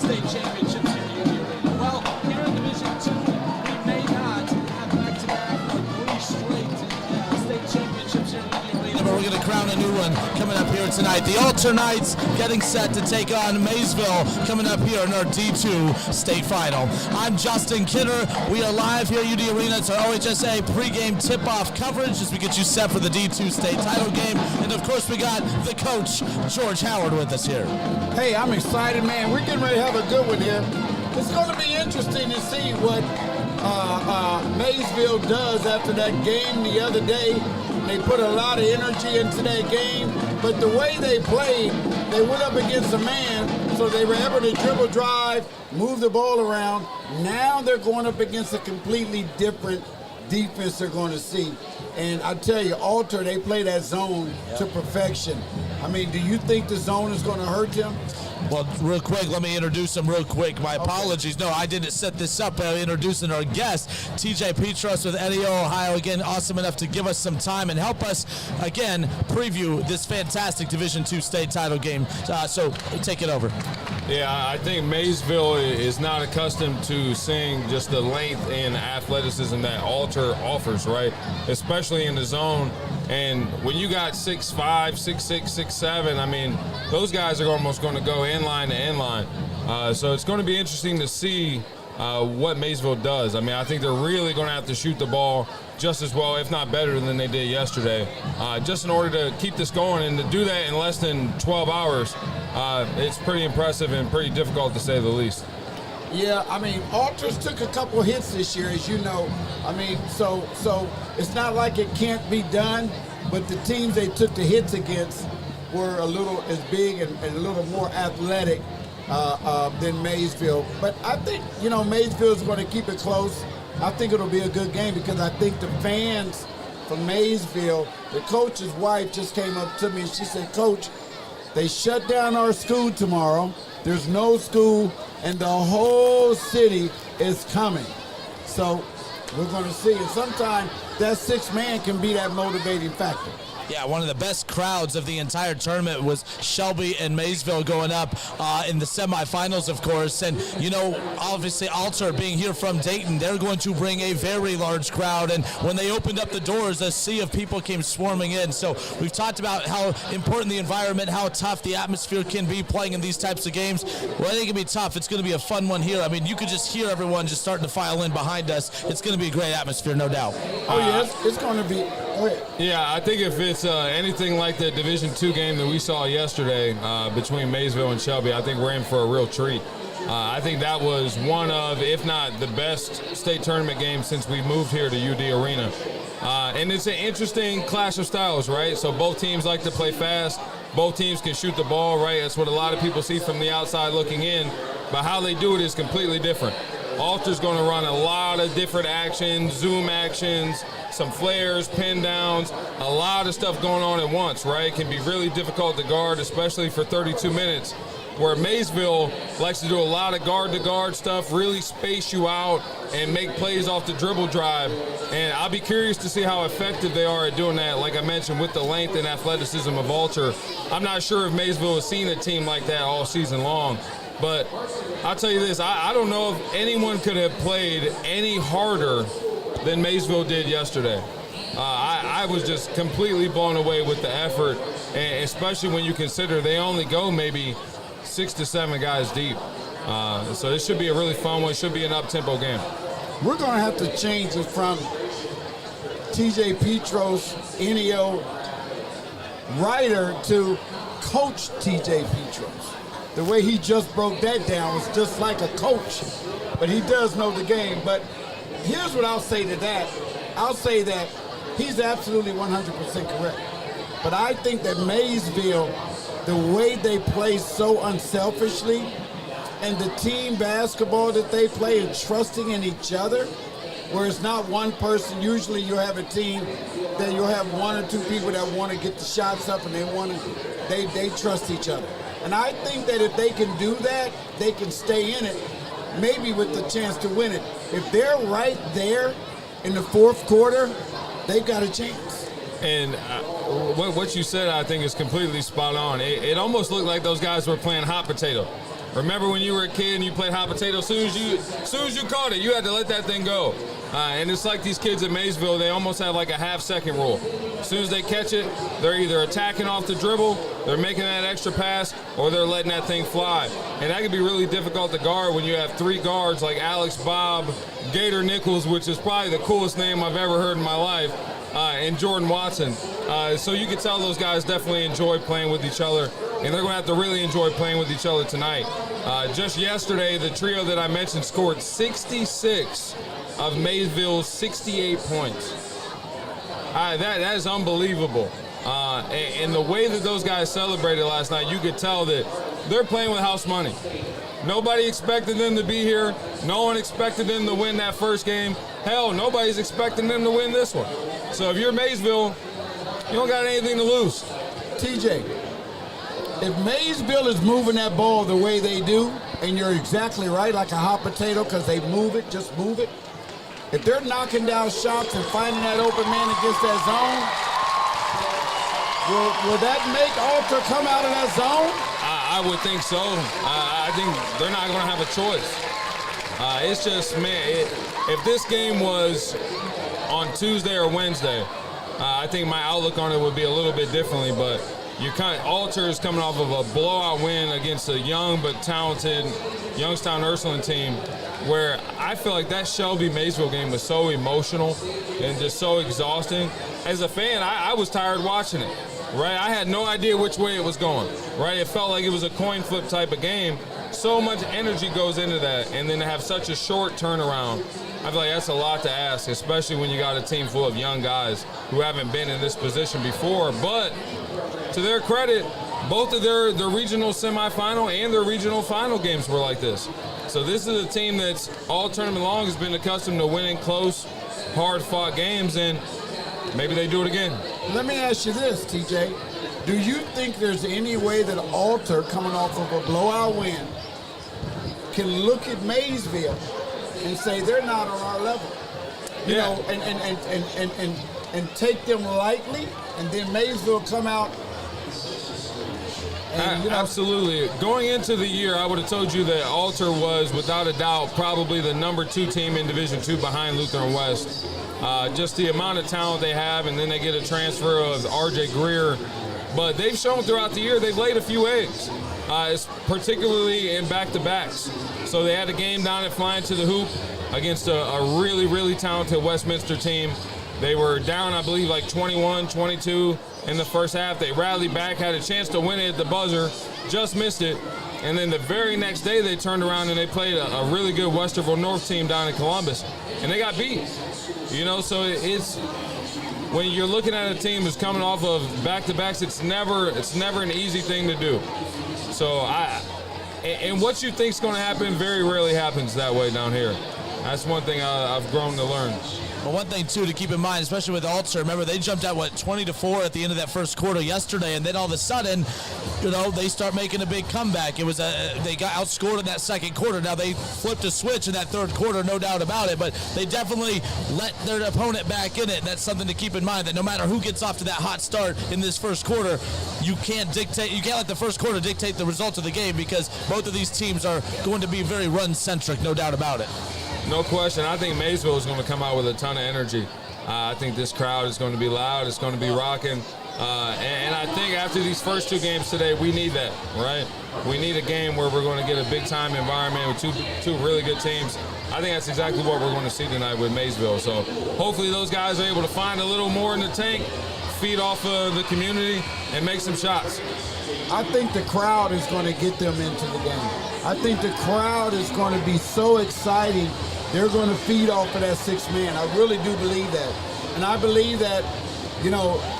state championships here in the arena. Well, here in Division II, we may not have back-to-back or 3 straight state championships here in the arena, but we're going to crown a new one coming up here tonight. The Altar Knights getting set to take on Maysville coming up here in our D2 state final. I'm Justin Kidder. We are live here at UD Arena. It's our OHSA pregame tip-off coverage as we get you set for the D2 state title game. And of course, we got the coach, George Howard, with us here. Hey, I'm excited, man. We're getting ready to have a good one here. It's going to be interesting to see what Maysville does after that game the other day. They put a lot of energy into that game, but the way they played, they went up against a man, so they were able to dribble drive, move the ball around. Now they're going up against a completely different defense they're going to see. And I tell you, Alter, they play that zone to perfection. I mean, do you think the zone is going to hurt them? Well, real quick, let me introduce him real quick. My apologies. No, I didn't set this up by introducing our guest, TJ Petros with NEO Ohio. Again, awesome enough to give us some time and help us, again, preview this fantastic Division II state title game. So take it over. Yeah, I think Maysville is not accustomed to seeing just the length and athleticism that Alter offers, right? Especially in the zone. And when you got 6'5", 6'6", 6'7", I mean, those guys are almost going to go inline to inline. So it's going to be interesting to see what Maysville does. I mean, I think they're really going to have to shoot the ball just as well, if not better than they did yesterday, just in order to keep this going. And to do that in less than 12 hours, it's pretty impressive and pretty difficult to say the least. Yeah, I mean, Alters took a couple hits this year, as you know. I mean, so it's not like it can't be done, but the teams they took the hits against were a little as big and a little more athletic than Maysville. But I think, you know, Maysville's going to keep it close. I think it'll be a good game because I think the fans from Maysville, the coach's wife just came up to me and she said, Coach, they shut down our school tomorrow. There's no school, and the whole city is coming. So we're going to see. And sometimes that 6 man can be that motivating factor. Yeah, one of the best crowds of the entire tournament was Shelby and Maysville going up in the semifinals, of course. And, you know, obviously Alter being here from Dayton, they're going to bring a very large crowd. And when they opened up the doors, a sea of people came swarming in. So we've talked about how important the environment, how tough the atmosphere can be playing in these types of games. Well, I think it can be tough. It's going to be a fun one here. I mean, you could just hear everyone just starting to file in behind us. It's going to be a great atmosphere, no doubt. Oh, yeah, it's going to be. Yeah, I think if it's anything like the Division II game that we saw yesterday between Maysville and Shelby, I think we're in for a real treat. I think that was one of, if not the best state tournament game since we moved here to UD Arena. And it's an interesting clash of styles, right? So both teams like to play fast. Both teams can shoot the ball, right? That's what a lot of people see from the outside looking in. But how they do it is completely different. Alter's going to run a lot of different actions, zoom actions, some flares, pin downs, a lot of stuff going on at once, right? It can be really difficult to guard, especially for 32 minutes, where Maysville likes to do a lot of guard-to-guard stuff, really space you out and make plays off the dribble drive. And I'll be curious to see how effective they are at doing that, like I mentioned, with the length and athleticism of Alter. I'm not sure if Maysville has seen a team like that all season long. But I'll tell you this, I don't know if anyone could have played any harder than Maysville did yesterday. I was just completely blown away with the effort, and especially when you consider they only go maybe 6 to 7 guys deep. So this should be a really fun one. It should be an up-tempo game. We're going to have to change it from TJ Petros, NEO writer to Coach TJ Petros. The way he just broke that down was just like a coach, but he does know the game. But here's what I'll say to that. I'll say that he's absolutely 100% correct. But I think that Maysville, the way they play so unselfishly, and the team basketball that they play and trusting in each other, where it's not one person. Usually you have a team that you'll have 1 or 2 people that want to get the shots up and they trust each other. And I think that if they can do that, they can stay in it, maybe with the chance to win it. If they're right there in the fourth quarter, they've got a chance. And what you said, I think, is completely spot on. It almost looked like those guys were playing hot potato. Remember when you were a kid and you played hot potato? As soon as you caught it, you had to let that thing go. And it's like these kids at Maysville, they almost have like a half-second rule. As soon as they catch it, they're either attacking off the dribble, they're making that extra pass, or they're letting that thing fly. And that can be really difficult to guard when you have 3 guards like Alex Bob, Gator Nichols, which is probably the coolest name I've ever heard in my life, and Jordan Watson. So you can tell those guys definitely enjoy playing with each other, and they're going to have to really enjoy playing with each other tonight. Just yesterday, the trio that I mentioned scored 66 of Maysville's 68 points. That is unbelievable. And the way that those guys celebrated last night, you could tell that they're playing with house money. Nobody expected them to be here. No one expected them to win that first game. Hell, nobody's expecting them to win this one. So if you're Maysville, you don't got anything to lose. TJ, if Maysville is moving that ball the way they do, and you're exactly right, like a hot potato, because they move it, just move it. If they're knocking down shots and finding that open man against that zone, will that make Alter come out of that zone? I would think so. I think they're not going to have a choice. It's just, man, if this game was on Tuesday or Wednesday, I think my outlook on it would be a little bit differently, but Alter is coming off of a blowout win against a young but talented Youngstown Ursuline team, where I feel like that Shelby-Maysville game was so emotional and just so exhausting. As a fan, I was tired watching it, right? I had no idea which way it was going, right? It felt like it was a coin flip type of game. So much energy goes into that, and then to have such a short turnaround, I feel like that's a lot to ask, especially when you got a team full of young guys who haven't been in this position before. But to their credit, both of their regional semifinal and their regional final games were like this. So this is a team that's all tournament long has been accustomed to winning close, hard-fought games, and maybe they do it again. Let me ask you this, TJ. Do you think there's any way that Alter, coming off of a blowout win, can look at Maysville and say they're not on our level? You know, and take them lightly, and then Maysville come out. And, absolutely. Going into the year, I would have told you that Alter was, without a doubt, probably the number 2 team in Division II behind Lutheran West. Just the amount of talent they have, and then they get a transfer of R.J. Greer. But they've shown throughout the year they've laid a few eggs, particularly in back-to-backs. So they had a game down at Flying to the Hoop against a really, really talented Westminster team. They were down, I believe, like 21-22 in the first half. They rallied back, had a chance to win it at the buzzer, just missed it. And then the very next day they turned around and they played a really good Westerville North team down in Columbus, and they got beat. You know, so it's when you're looking at a team who's coming off of back-to-backs, it's never an easy thing to do. So and what you think's going to happen very rarely happens that way down here. That's one thing I've grown to learn. Well, one thing, too, to keep in mind, especially with Alter, remember, they jumped out, 20-4 at the end of that first quarter yesterday, and then all of a sudden, they start making a big comeback. It was they got outscored in that second quarter. Now, they flipped a switch in that third quarter, no doubt about it, but they definitely let their opponent back in it, and that's something to keep in mind, that no matter who gets off to that hot start in this first quarter, you can't let the first quarter dictate the results of the game, because both of these teams are going to be very run-centric, no doubt about it. No question. I think Maysville is going to come out with a ton of energy. I think this crowd is going to be loud. It's going to be rocking. And I think after these first 2 games today, we need that, right? We need a game where we're going to get a big-time environment with two really good teams. I think that's exactly what we're going to see tonight with Maysville. So hopefully those guys are able to find a little more in the tank, feed off of the community, and make some shots. I think the crowd is going to get them into the game. I think the crowd is going to be so exciting. They're going to feed off of that 6 man. I really do believe that. And I believe that,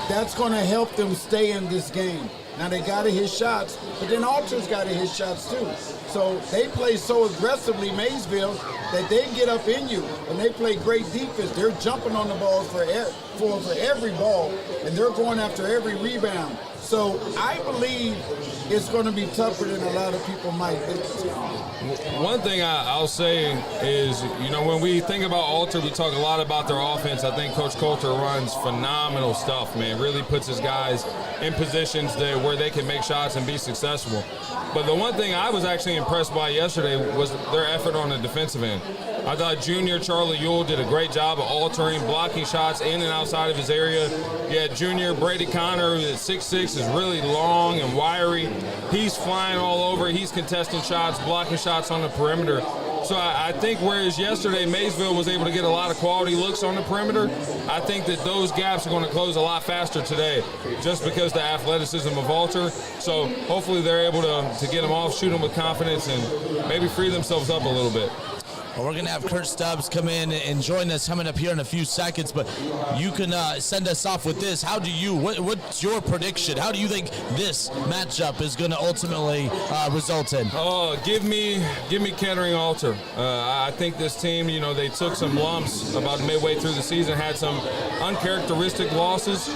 that's going to help them stay in this game. Now, they got to hit shots, but then Alter's got to hit shots too. So they play so aggressively, Maysville, that they get up in you, and they play great defense. They're jumping on the ball for every ball, and they're going after every rebound. So I believe it's going to be tougher than a lot of people might think it's going to be. One thing I'll say is, when we think about Alter, we talk a lot about their offense. I think Coach Coulter runs phenomenal stuff, man. Really puts his guys in positions where where they can make shots and be successful. But the one thing I was actually impressed by yesterday was their effort on the defensive end. I thought junior Charlie Ewell did a great job of altering, blocking shots in and outside of his area. You had junior Brady Connor, who's at 6'6", is really long and wiry. He's flying all over. He's contesting shots, blocking shots on the perimeter. So I think whereas yesterday Maysville was able to get a lot of quality looks on the perimeter, I think that those gaps are going to close a lot faster today just because the athleticism of Alter. So hopefully they're able to get them off, shoot them with confidence, and maybe free themselves up a little bit. Well, we're going to have Kurt Stubbs come in and join us coming up here in a few seconds, but you can send us off with this. What's your prediction? How do you think this matchup is going to ultimately result in? Oh, give me Kettering Alter. I think this team, they took some lumps about midway through the season, had some uncharacteristic losses,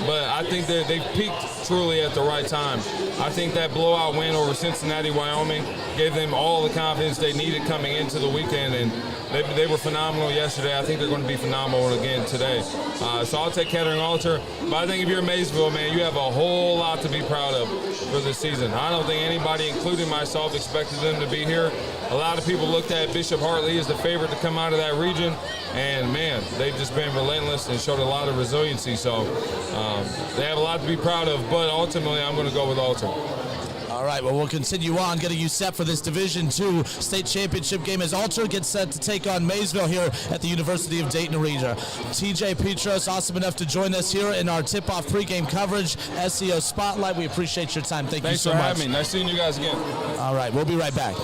but I think they've peaked truly at the right time. I think that blowout win over Cincinnati, Wyoming gave them all the confidence they needed coming into the weekend, and they were phenomenal yesterday. I think they're going to be phenomenal again today. So I'll take Kettering Alter. But I think if you're Maysville, man, you have a whole lot to be proud of for this season. I don't think anybody, including myself, expected them to be here. A lot of people looked at Bishop Hartley as the favorite to come out of that region, and man, they've just been relentless and showed a lot of resiliency. So they have a lot to be proud of, but ultimately I'm going to go with Alter. All right, well, we'll continue on, getting you set for this Division II state championship game as Alter gets set to take on Maysville here at the University of Dayton Arena. TJ Petros, awesome enough to join us here in our tip-off pregame coverage, SEO Spotlight. We appreciate your time. Thank you so much. Thanks for having me. Nice seeing you guys again. All right, we'll be right back.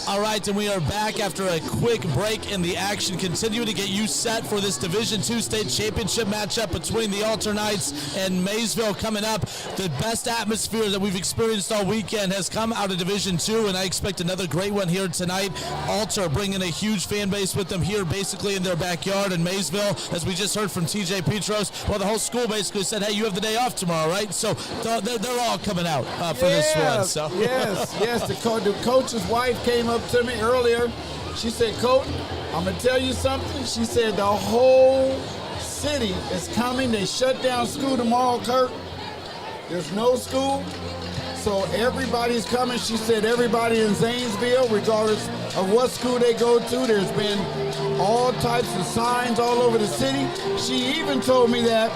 All right, and we are back after a quick break in the action, continuing to get you set for this Division II state championship matchup between the Alter Knights and Maysville coming up. The best atmosphere that we've experienced all weekend has come out of Division II, and I expect another great one here tonight. Alter bringing a huge fan base with them here basically in their backyard, and Maysville, as we just heard from TJ Petros, well, the whole school basically said, hey, you have the day off tomorrow, right? So they're all coming out for this one. So. Yes. The coach's wife came up to me earlier. She said, Coach, I'm going to tell you something. She said the whole city is coming. They shut down school tomorrow, Kurt. There's no school. So everybody's coming. She said everybody in Zanesville, regardless of what school they go to, there's been all types of signs all over the city. She even told me that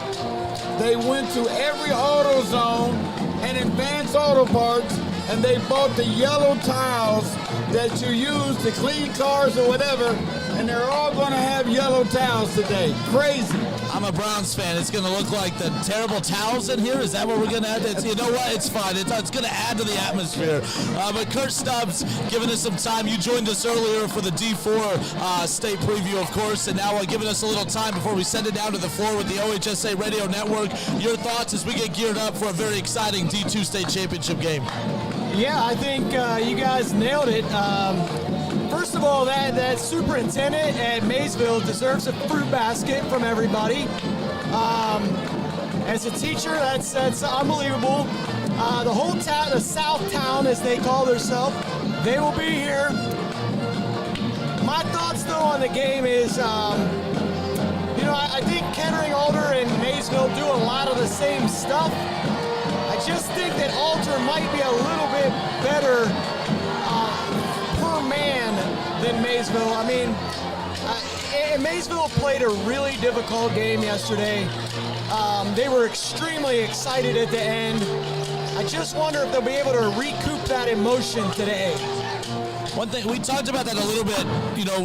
they went to every AutoZone and Advanced Auto Parts, and they bought the yellow tiles that you use to clean cars or whatever, and they're all going to have yellow towels today. Crazy. I'm a Browns fan. It's going to look like the terrible towels in here. Is that what we're going to add? You know what? It's fine. It's going to add to the atmosphere. But Kurt Stubbs giving us some time. You joined us earlier for the D4 state preview, of course, and now giving us a little time before we send it down to the floor with the OHSA Radio Network. Your thoughts as we get geared up for a very exciting D2 state championship game. Yeah, I think you guys nailed it. First of all, that superintendent at Maysville deserves a fruit basket from everybody. As a teacher, that's unbelievable. The whole town, the South Town, as they call themselves, they will be here. My thoughts, though, on the game is, I think Kettering, Alter, and Maysville do a lot of the same stuff. I just think that Alter might be a little bit better per man than Maysville. I mean, Maysville played a really difficult game yesterday. They were extremely excited at the end. I just wonder if they'll be able to recoup that emotion today. One thing, we talked about that a little bit,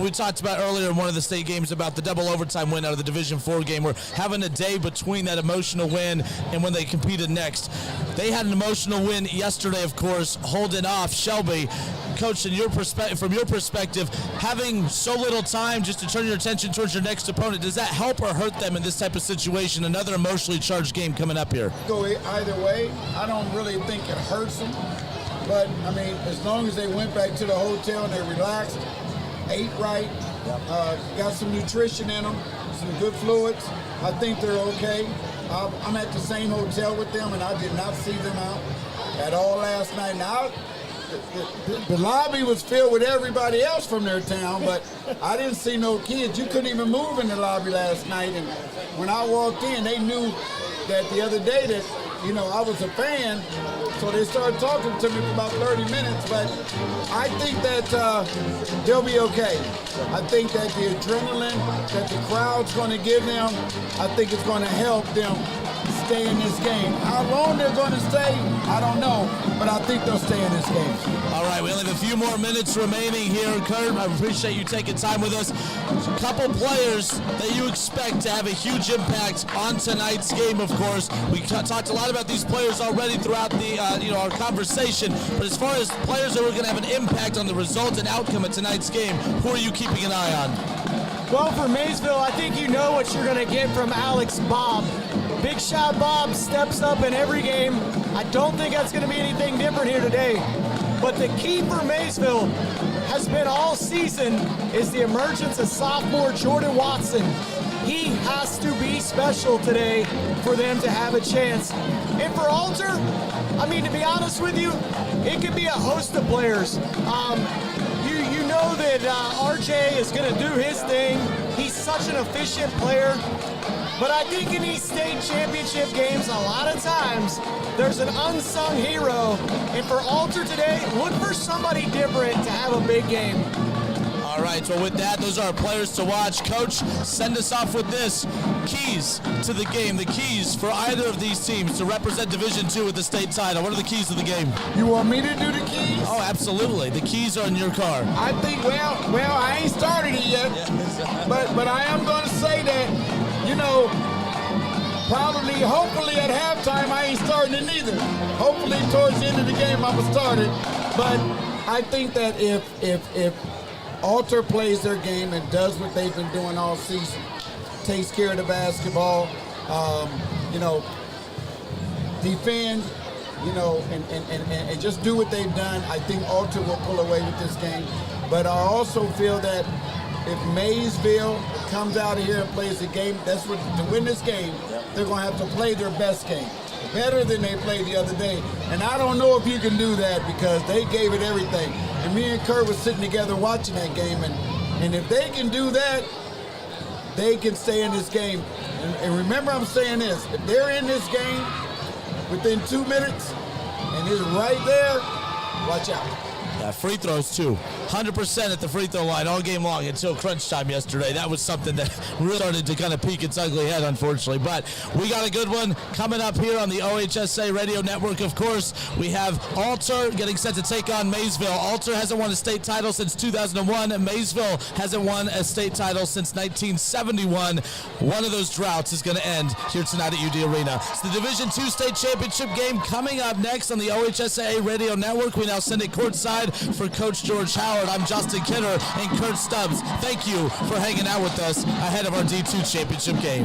we talked about earlier in one of the state games about the double overtime win out of the Division IV game. We're having a day between that emotional win and when they competed next. They had an emotional win yesterday, of course, holding off Shelby. Coach, from your perspective, having so little time just to turn your attention towards your next opponent, does that help or hurt them in this type of situation? Another emotionally charged game coming up here. Go either way. I don't really think it hurts them. But, I mean, as long as they went back to the hotel and they relaxed, ate right, Got some nutrition in them, some good fluids. I think they're okay. I'm at the same hotel with them, and I did not see them out at all last night. Now, the lobby was filled with everybody else from their town, but I didn't see no kids. You couldn't even move in the lobby last night, and when I walked in, they knew that the other day that, you know, I was a fan, so they started talking to me for about 30 minutes, but I think that they'll be okay. I think that the adrenaline that the crowd's going to give them, I think it's going to help them stay in this game. How long they're going to stay, I don't know, but I think they'll stay in this game. All right, we only have a few more minutes remaining here, Kurt. I appreciate you taking time with us. A couple players that you expect to have a huge impact on tonight's game, of course. We talked a lot about these players already throughout the our conversation, but as far as players that are going to have an impact on the result and outcome of tonight's game, who are you keeping an eye on? Well, for Maysville, I think you know what you're going to get from Alex Bob. Big Shot Bob steps up in every game. I don't think that's going to be anything different here today. But the key for Maysville has been all season is the emergence of sophomore Jordan Watson. He has to be special today for them to have a chance. And for Alter, I mean, to be honest with you, it could be a host of players. You know that RJ is going to do his thing. He's such an efficient player. But I think in these state championship games, a lot of times, there's an unsung hero. And for Alter today, look for somebody different to have a big game. All right, well, with that, those are our players to watch. Coach, send us off with this. Keys to the game, the keys for either of these teams to represent Division II with the state title. What are the keys to the game? You want me to do the keys? Oh, absolutely. The keys are in your car. I think, well, I ain't started it yet, but I am going to say that, you know, probably, hopefully at halftime, I ain't starting it neither. Hopefully towards the end of the game, I'm going to start it. But I think that if Alter plays their game and does what they've been doing all season, takes care of the basketball, you know, defend, you know, and just do what they've done, I think Alter will pull away with this game. But I also feel that if Maysville comes out of here and plays the game, that's what, to win this game, they're going to have to play their best game, better than they played the other day. And I don't know if you can do that because they gave it everything. And me and Kurt were sitting together watching that game, and if they can do that, they can stay in this game. And remember, I'm saying this, if they're in this game within 2 minutes and it's right there, watch out. Yeah, free throws too. 100% at the free throw line all game long until crunch time yesterday. That was something that really started to kind of peek its ugly head, unfortunately. But we got a good one coming up here on the OHSA Radio Network, of course. We have Alter getting set to take on Maysville. Alter hasn't won a state title since 2001, and Maysville hasn't won a state title since 1971. One of those droughts is going to end here tonight at UD Arena. It's the Division II state championship game coming up next on the OHSA Radio Network. We now send it courtside for Coach George Howard. I'm Justin Kidder and Kurt Stubbs. Thank you for hanging out with us ahead of our D2 championship game.